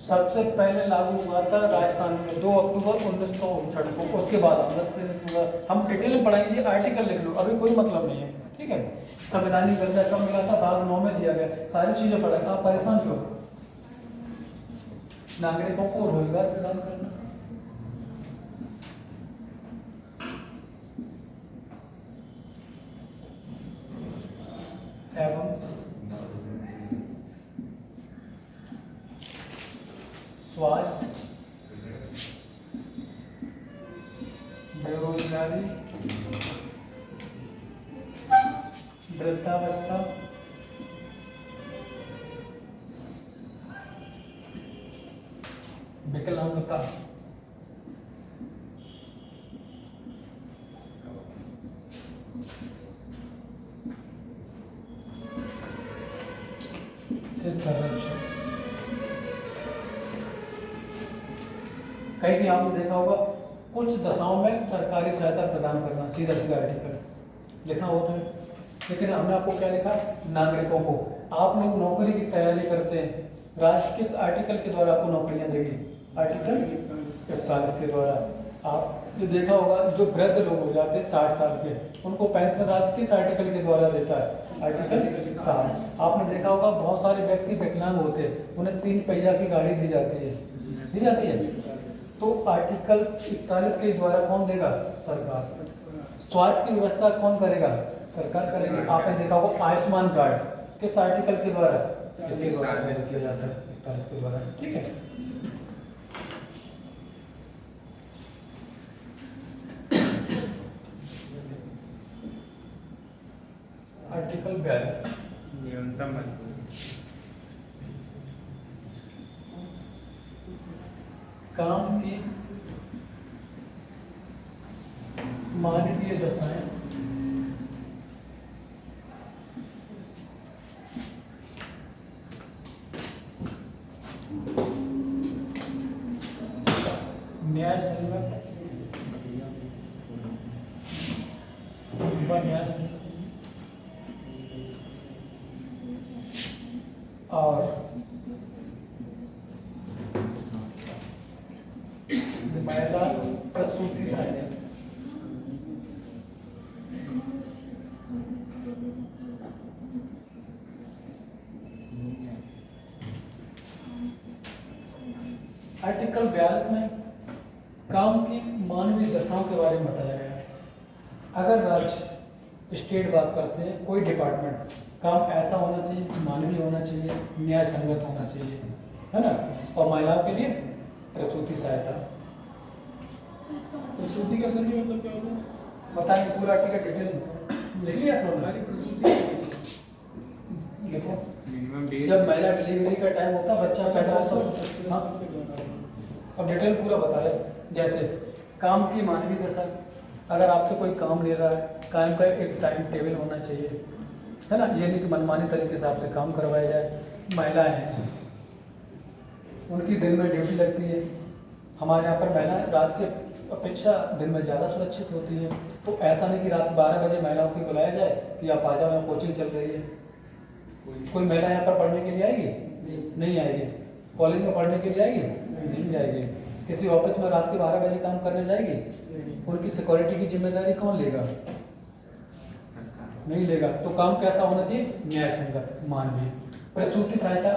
S2: सबसे पहले लागू हुआ था राजस्थान में 2 अक्टूबर 1959 को, उसके बाद आंध्र प्रदेश हुआ। हम डिटेल में पढ़ाएंगे, आर्टिकल लिख लो, अभी कोई मतलब नहीं है। ठीक है, संवैधानिक दर्जा कब मिला था? भाग 9 में दिया गया, सारी चीजें पढ़ा। आप परेशान क्यों? नागरिकों को रोजगार प्रदान करना। एवं स्वास्थ्य, बेरोजगारी, वृद्धावस्था, विकलांगता, संरक्षण। कहीं भी आपने देखा होगा कुछ दशाओं में सरकारी सहायता प्रदान करना, सीधा सीधा आर्टिकल लिखा होता है, लेकिन हमने आपको क्या लिखा? नागरिकों को। आप लोग नौकरी की तैयारी करते हैं, राज्य किस आर्टिकल के द्वारा आपको नौकरियां देगी? आर्टिकल 41 के द्वारा। आपने देखा होगा जो वृद्ध लोग हो जाते हैं 60 साल के, उनको पेंशन राज्य किस आर्टिकल के द्वारा देता है? आर्टिकल 60। आपने देखा होगा बहुत सारे व्यक्ति विकलांग होते हैं, उन्हें 3 पहिया की गाड़ी दी जाती है। तो आर्टिकल 41 के द्वारा कौन देगा? सरकार। स्वास्थ्य की व्यवस्था कौन करेगा? सरकार करेगी। आपने देखा होगा आयुष्मान कार्ड किस आर्टिकल के द्वारा? इसके द्वारा किया जाता है, 41 के द्वारा। ठीक है, आर्टिकल 42
S1: न्यूनतम मजदूरी,
S2: काम की मानवीय दशाएं, न्याय संगत व न्याय संगत और महिला प्रसूति सहायता। आर्टिकल 42 में काम की मानवीय दशाओं के बारे में बताया गया है। अगर राज्य स्टेट बात करते हैं, कोई डिपार्टमेंट, काम ऐसा होना चाहिए, मानवीय होना चाहिए, न्याय संगत होना चाहिए, है ना। और महिलाओं के लिए प्रसूति सहायता।
S3: प्रसूति का सर जी मतलब क्या होता है?
S2: बताएंगे पूरा आर्टिकल डिटेल लिख लिया आप लोगों
S3: खाली
S2: ने?
S3: प्रसूति
S2: देखो
S1: मिनिमम डेज
S2: जब महिला डिलीवरी का टाइम होता है बच्चा पैदा होता है। हाँ, अब डिटेल पूरा बता रहे जैसे काम की मानवीय दशा, अगर आपसे कोई काम ले रहा है काम का एक टाइम टेबल होना चाहिए, है ना, ये नहीं कि मनमानी तरीके से आपसे काम करवाया जाए। महिलाएं हैं, उनकी दिन में ड्यूटी लगती है। हमारे यहाँ पर महिलाएं रात के अपेक्षा दिन में ज़्यादा सुरक्षित होती है। तो ऐसा नहीं कि रात 12 बजे महिलाओं को बुलाया जाए कि आप आ जाओ, यहाँ कोचिंग चल रही है। कोई महिला यहाँ पर पढ़ने के लिए आएगी? नहीं आएगी। कॉलेज में पढ़ने के लिए आएगी? नहीं जाएगी। किसी ऑफिस में रात के 12 बजे काम करने जाएगी? उनकी सिक्योरिटी की जिम्मेदारी कौन लेगा? नहीं लेगा। तो काम कैसा होना चाहिए? न्याय संगत, मानवीय। प्रसूति सहायता,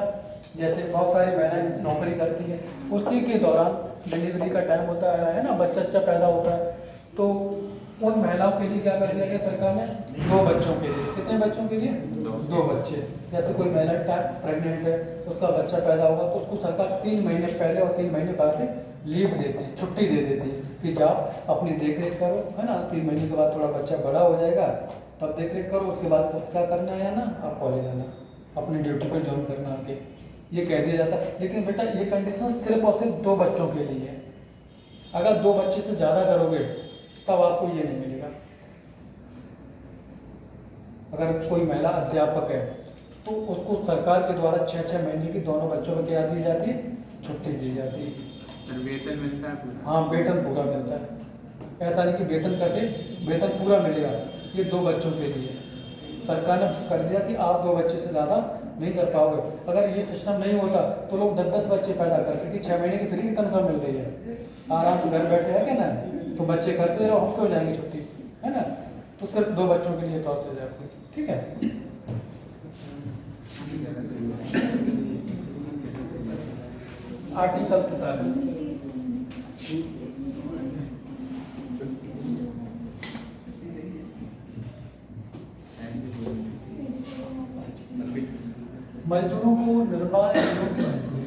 S2: जैसे बहुत सारी महिलाएं नौकरी करती है, उसी के दौरान डिलीवरी का टाइम होता है ना, बच्चा पैदा होता है, तो उन महिलाओं के लिए क्या कर दिया गया सरकार ने? 2 बच्चों के लिए। कितने बच्चों के लिए? 2 बच्चे। जैसे कोई महिला प्रेग्नेंट है, उसका बच्चा पैदा होगा तो उसको सरकार 3 महीने पहले और 3 महीने बाद लीव देती है, छुट्टी दे देती है कि जाओ अपनी देख रेख करो, है ना। 3 महीने के बाद थोड़ा बच्चा बड़ा हो जाएगा तब देख रेख करो, उसके बाद क्या करना है ना, आप कॉलेज आना, अपनी ड्यूटी पर ज्वाइन करना आगे, ये कह दिया जाता है। लेकिन बेटा ये कंडीशन सिर्फ और सिर्फ 2 बच्चों के लिए है। अगर 2 बच्चे से ज़्यादा करोगे तब आपको ये नहीं मिलेगा। अगर कोई महिला अध्यापक है तो उसको सरकार के द्वारा 6-6 महीने की दोनों बच्चों को क्या दी जाती है? छुट्टी दी जाती है।
S1: सर वेतन मिलता है पूरा?
S2: हाँ, वेतन पूरा मिलता है। ऐसा नहीं कि वेतन कटे, वेतन पूरा मिलेगा। ये 2 बच्चों के लिए सरकार ने कर दिया कि आप 2 बच्चे से ज़्यादा नहीं कर पाओगे। अगर ये सिस्टम नहीं होता तो लोग 10-10 बच्चे पैदा करते कि 6 महीने की फ्री की तनख्वाह मिल रही है, आराम से घर बैठे है क्या ना, तो बच्चे करते रहो, हम क्यों जाएंगे छुट्टी, है ना। तो सिर्फ 2 बच्चों के लिए प्रोसेस है आपकी, ठीक है। आर्टिकल 43 मजदूरों को निर्माण योग्य मजदूरी।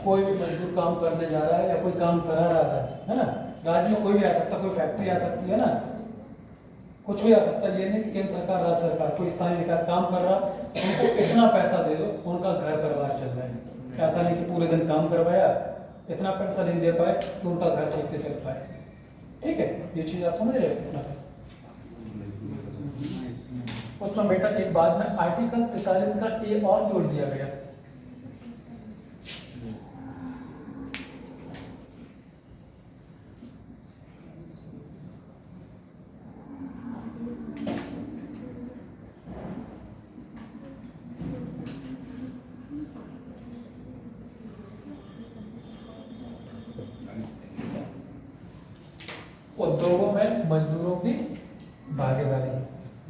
S2: कोई भी मजदूर काम करने जा रहा है या कोई काम करा रहा है ना, राज्य में कोई भी आ सकता, कोई फैक्ट्री आ सकती है ना, कुछ भी आ सकता है। ये नहीं कि केंद्र सरकार, राज्य सरकार, कोई स्थानीय निकाय काम कर रहा, उनको इतना पैसा दे दो, उनका घर परिवार चल रहा है। ऐसा नहीं कि पूरे दिन काम करवाया, इतना पैसा नहीं दे पाए तो उनका घर ठीक से चल पाए, ठीक है। ये चीज़ आप समझ रहे हो। उसमें बेटा एक बाद में आर्टिकल 43 का ए और जोड़ दिया गया। उद्योगों में मजदूरों की भागीदारी,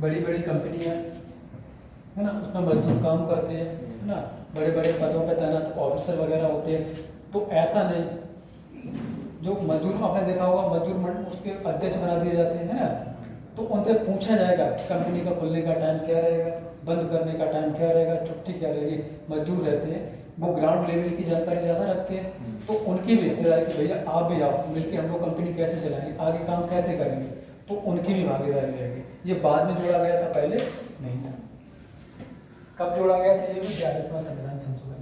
S2: बड़ी बड़ी कंपनियां है ना, उसमें मजदूर काम करते हैं, है ना, बड़े बड़े पदों पर तैनात ऑफिसर वगैरह होते हैं। तो ऐसा नहीं, जो मजदूर आपने देखा होगा, मजदूर उसके अध्यक्ष बना दिए जाते हैं ना, तो उनसे पूछा जाएगा कंपनी का खुलने का टाइम क्या रहेगा, बंद करने का टाइम क्या रहेगा, छुट्टी क्या रहेगी। मजदूर रहते हैं वो ग्राउंड लेवल की जानकारी ज़्यादा रखते हैं, तो उनकी भी हिस्सेदारी कि भैया आप भी आओ, मिलकर हम लोग कंपनी कैसे चलाएंगे, आगे काम कैसे करेंगे, तो उनकी भी भागीदारी रहेगी। ये बाद में जोड़ा गया था, पहले नहीं था। कब जोड़ा गया था? ये भी 42वां संविधान संशोधन।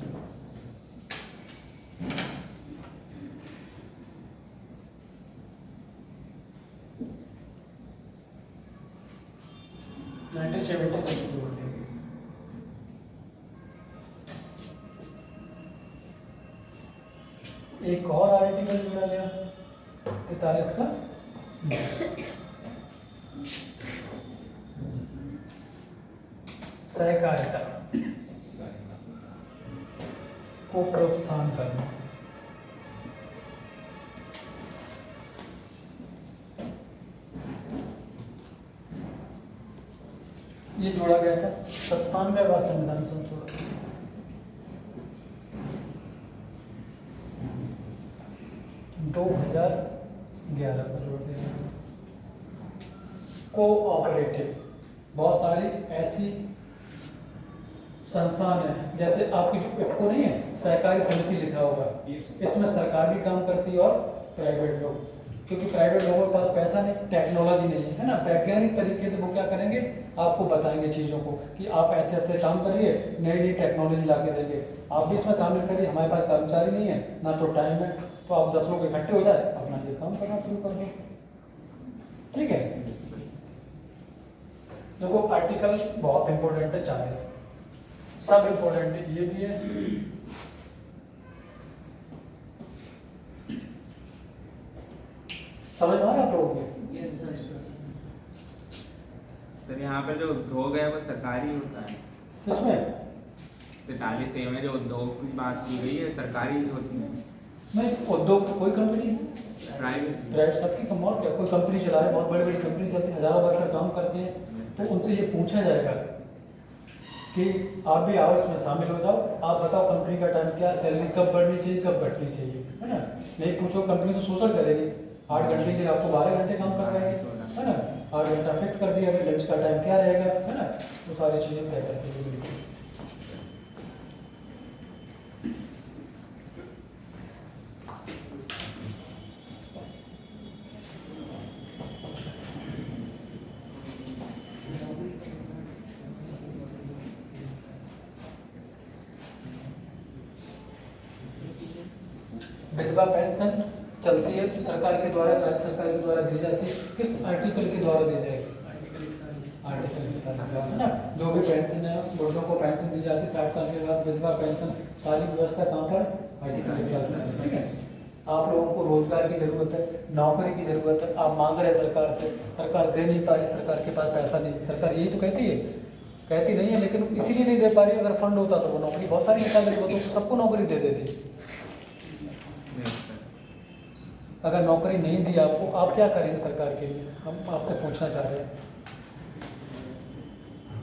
S2: एक और आर्टिकल जोड़ा गया 43 का, सहकारिता को प्रोत्साहन करना। ये जोड़ा गया था 97वां संविधान संशोधन। 2011 को जोड़ देंगे। कोऑपरेटिव, बहुत सारी ऐसी संस्थान है, जैसे आपकी जो इफको नहीं है, सहकारी समिति लिखा होगा, इसमें सरकार भी काम करती है और प्राइवेट लोग, क्योंकि प्राइवेट लोगों के पास पैसा नहीं, टेक्नोलॉजी नहीं है ना, वैज्ञानिक तरीके से वो क्या करेंगे, आपको बताएंगे चीज़ों को कि आप ऐसे ऐसे काम करिए, नई नई टेक्नोलॉजी ला के देंगे, आप भी इसमें शामिल करिए। हमारे पास कर्मचारी नहीं है ना तो टाइम है, तो आप 10 लोग इकट्ठे हो जाए, अपना ये काम करना शुरू कर दो। ठीक है, देखो आर्टिकल बहुत इंपॉर्टेंट है, 40 सब इंपॉर्टेंट है, ये भी है। समझ में आ रहा है आप लोगों को?
S1: सर यहाँ पे जो उद्योग है वो सरकारी होता है।
S2: इसमें
S1: 43 ए में जो उद्योग की बात की गई है सरकारी होती है,
S2: नहीं, उद्योग कोई कंपनी
S1: प्राइवेट।
S2: प्राइवेट सबकी कमाल क्या, कोई कंपनी चला रहे, बहुत बड़ी बड़ी कंपनी चलती है, हजारों वर्कर काम करते हैं, तो उनसे ये पूछा जाएगा कि आप भी आओ इसमें शामिल हो जाओ, आप बताओ कंपनी का टाइम क्या, सैलरी कब बढ़नी चाहिए, कब घटनी चाहिए, है ना। नहीं पूछो, कंपनी तो शोषण करेगी, 8 घंटे के लिए आपको 12 घंटे काम करवाएंगे, है ना, 8 घंटा फिक्स कर दिया, अगर लंच का टाइम क्या रहेगा, है ना, वो सारी चीज़ें तय करती है। विधवा पेंशन चलती है सरकार के द्वारा, राज्य सरकार के द्वारा दी जाती है, किस आर्टिकल के द्वारा दी जाएगी, आर्टिकल के द्वारा, है ना। जो भी पेंशन है, बुढ़ों को पेंशन दी जाती है 60 साल के बाद, विधवा पेंशन, सारी व्यवस्था कहाँ पर, आर्टिकल के द्वारा। ठीक है, आप लोगों को रोजगार की जरूरत है, नौकरी की जरूरत है, आप मांग रहे हैं सरकार से, सरकार दे नहीं पा रही, सरकार के पास पैसा नहीं, सरकार यही तो कहती नहीं है, लेकिन इसीलिए नहीं दे पा रही। अगर फंड होता तो वो नौकरी बहुत सारी निकाल रही होती, तो सबको नौकरी दे देती। अगर नौकरी नहीं दी आपको, आप क्या करेंगे सरकार के लिए, हम आपसे पूछना चाह रहे हैं।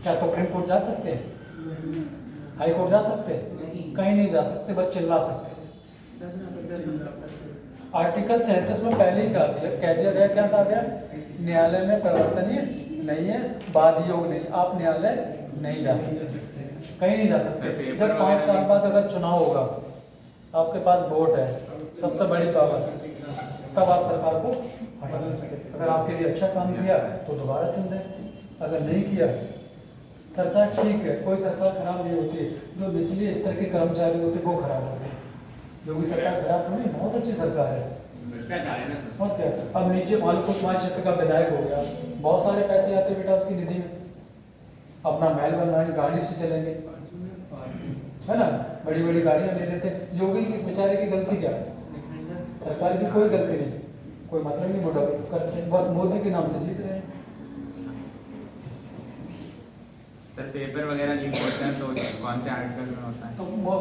S2: क्या सुप्रीम कोर्ट जा सकते हैं, हाई कोर्ट जा सकते हैं, कहीं नहीं जा सकते, बस चिल्ला सकते हैं। आर्टिकल 37 में पहले ही कह दिया गया, क्या कहा गया, न्यायालय में परिवर्तनीय नहीं है, वाद योग नहीं, आप न्यायालय नहीं जा सकते, कहीं नहीं जा सकते। जब 5 साल बाद अगर चुनाव होगा, आपके पास वोट है, सबसे बड़ी पावर, तब आप सरकार को बदल सकते। अगर आपके लिए अच्छा काम किया तो दोबारा चुन दें, अगर नहीं किया, सरकार ठीक है, कोई सरकार खराब नहीं होती, जो निचले स्तर के कर्मचारी होते वो खराब होते हैं। जो भी सरकार खराब होनी, बहुत अच्छी सरकार है,
S5: भ्रष्टाचार है ना।
S2: और क्या, अब नीचे मान लो तुम्हारे क्षेत्र का विधायक हो गया, बहुत सारे पैसे आते बेटा उसकी निधि में, अपना महल बनवाएंगे, गाड़ी से चलेंगे, है ना, बड़ी बड़ी गाड़ियां ले लेते। योगी की बेचारे की गलती क्या है, सरकार की कोई गलती नहीं, कोई मतलब नहीं, वो डेवलप करते हैं, बस मोदी के नाम से जीत रहे हैं।
S1: सर पेपर वगैरह लीक होते हैं तो कौन से आर्टिकल में होता है?
S2: तो वो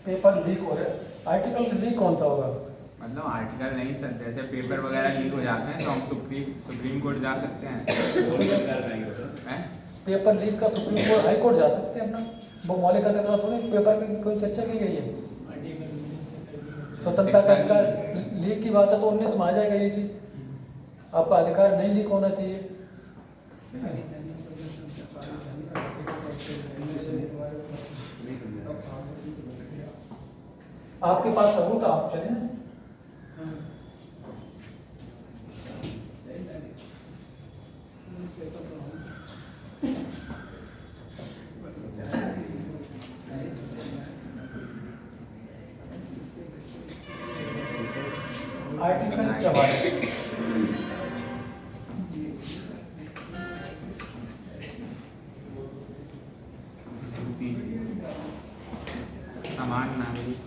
S2: पेपर लीक हो रहे, आर्टिकल लीक कौन सा होगा,
S1: मतलब आर्टिकल नहीं सर, जैसे पेपर वगैरह लीक हो जाते हैं तो हम सुप्रीम कोर्ट जा सकते हैं।
S2: पेपर लीक का सुप्रीम कोर्ट, हाई कोर्ट जा सकते हैं अपना, वो मौलिक अधिकार थोड़ी, पेपर की कोई चर्चा की गई है। स्वतंत्रता का अधिकार लीक की बात है तो 19 में आ जाएगा ये चीज, आपका अधिकार नहीं लीक होना चाहिए। आपके पास सबूत, आप चले ना। आर्टिकल 44
S1: समान नागरिक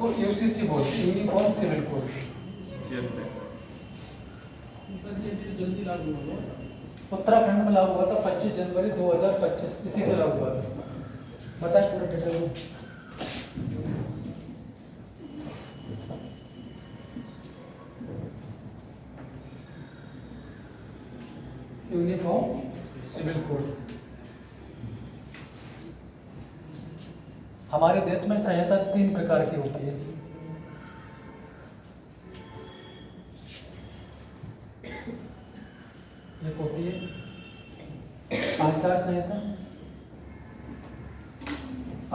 S2: इसको यूसीसी बोलते हैं, यूनिफॉर्म सिविल कोड।
S3: जल्दी लागू होगा।
S2: उत्तराखंड में लागू हुआ था 25 जनवरी 2025, इसी से लागू हुआ था। बताए पूरे डिटेल में। यूनिफॉर्म सिविल कोड हमारे देश में संहिता 3 प्रकार की होती है। एक होती है आचार संहिता।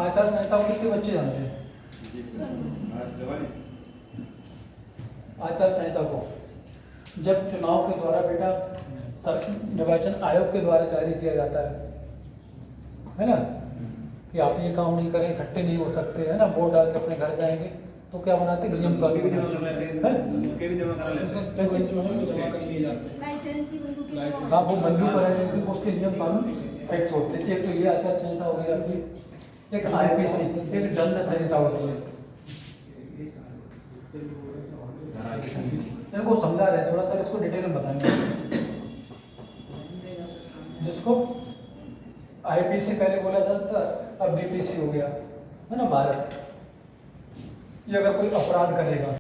S2: आचार संहिता को कितने बच्चे जानते हैं? आचार संहिता को जब चुनाव के द्वारा बेटा निर्वाचन आयोग के द्वारा जारी किया जाता है ना, कि आप ये काम नहीं करें, इकट्ठे नहीं हो सकते, है ना, वोट डाल के अपने घर जाएंगे, तो क्या बनाते हैं? नियम कानून
S5: उनके भी जमा करा लेते हैं।
S3: सशस्त्र बल जो है वो जमा कर लिए जाते हैं।
S4: लाइसेंस ही बंदूक की
S3: लाइसेंस।
S2: हाँ, वो मंजूर कराए जाते हैं, उसके नियम कानून फिक्स होते हैं। एक तो ये आचार संहिता हो गई आपकी, एक आईपीसी, एक दंड संहिता होती है। इनको समझा रहे थोड़ा सा, इसको डिटेल में बताएंगे। जिसको आईपीसी पहले बोला जाता, अब बीपीसी हो गया, है ना। भारत ये अगर कोई अपराध करेगा